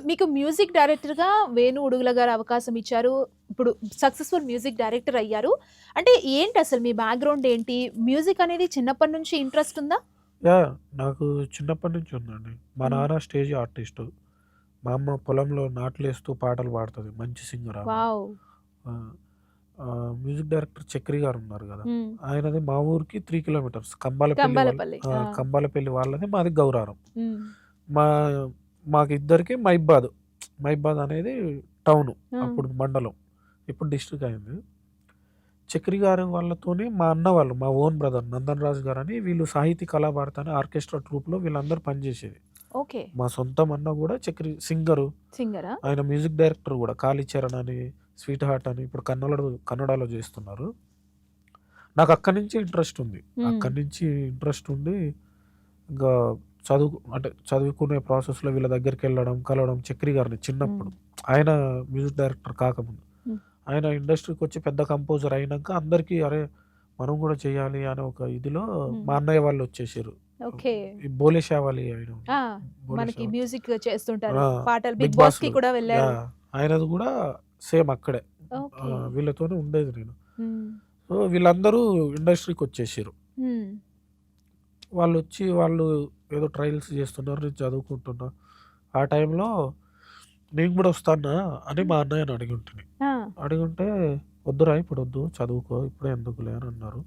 మీకు మ్యూజిక్ డైరెక్టర్‌గా వేణు ఉడుగుల గారు అవకాశం ఇచ్చారు. ఇప్పుడు సక్సెస్‌ఫుల్ మ్యూజిక్ డైరెక్టర్ అయ్యారు. అంటే ఏంటసలు మీ బ్యాక్‌గ్రౌండ్ ఏంటి? మ్యూజిక్ అనేది చిన్నప్పటి నుంచి ఇంట్రెస్ట్ ఉందా? యాహ్! నాకు చిన్నప్పటి నుంచి ఉందండి. మా హ్మ్. నాన్న స్టేజ్ ఆర్టిస్టు. మా అమ్మ పొలంలో నాట్లేస్తూ పాటలు పాడుతది. మంచి సింగర్ ఆమె. వావ్! ఆ! మ్యూజిక్ డైరెక్టర్ చక్రి గారున్నారు గదా! హ్మ్. ఆయనది మా ఊరికి 3 కిలోమీటర్స్. కంబాలపల్లి కంబాలపల్లి. ఆ! కంబాలపల్లి వాళ్ళది, మాది గౌరారం. హ్మ్. మా మాకిద్దరికి మైబాద్. మైబాద్ అనేది టౌను. ఆ! అప్పుడు మండలం. ఇప్పుడు డిస్ట్రిక్ట్ అయింది. చక్రి గారు వాళ్ళతోని మా అన్న వాళ్ళు, మా ఓన్ బ్రదర్ నందన్ రాజు గారని వీళ్ళు సాహితీ కళాభారతి అని ఆర్కెస్ట్రా ట్రూప్‌లో వీళ్ళందరూ పనిజేసేది. ఓకే. మా సొంతం అన్న గూడా చక్రి సింగరు. సింగరా? ఆయన మ్యూజిక్ డైరెక్టర్ గూడా. 'కాళీచరణ్' అని, 'స్వీట్ హార్ట్' అని ఇప్పుడు కన్నడలో జేస్తున్నారు. నాకక్కడి నుంచి ఇంట్రెస్ట్ ఉంది. హ్మ్. అక్కడి నుంచి ఇంట్రెస్ట్ ఉండి ఇంకా అంటే చదువుకునే ప్రాసెస్‌లో వీళ్ళ దగ్గరికెళ్ళడం, కలవడం చక్రి గారిని హ్మ్. చిన్నప్పుడు. ఆయన మ్యూజిక్ డైరెక్టర్ కాకముందు. హ్మ్. ఆయన ఇండస్ట్రీకొచ్చి పెద్ద కంపోజర్ అయినంక అందరికీ అరే! మనం గూడా చేయాలి అనే ఒక ఇదిలో హ్మ్. మా అన్నయ్య వాళ్ళొచ్చేసిర్రు. ఓకే. ఈ 'బోలే షావాలి' ఆయన ఆ! బోలే మనకి షావాలి. మ్యూజిక్ చేస్తుంటారు. ఆ! పాటలు 'బిగ్ 'బిగ్ బాస్‌కి' బాస్‌లో' కూడా వెళ్లారు. యాహ్! ఆయనది గూడా సేమ్ అక్కడే. ఓకే. వీళ్ళతోనే ఉండేది నేను. హ్మ్. సో, వీళ్ళందరూ ఇండస్ట్రీకొచ్చేసిర్రు. హ్మ్. వాళ్ళు ఏదో ట్రయల్స్ చేస్తున్నారు. నేను చదువుకుంటున్నా. ఆ టైంలో నేను గూడా వస్తా అన్నా అని హ్మ్. మా అన్నయ్యని అడిగుంటిని. ఆ! అడిగుంటే, "వద్దురా ఇప్పుడొద్దు చదువుకో. ఇప్పుడే ఎందుకులే" అని అన్నారు.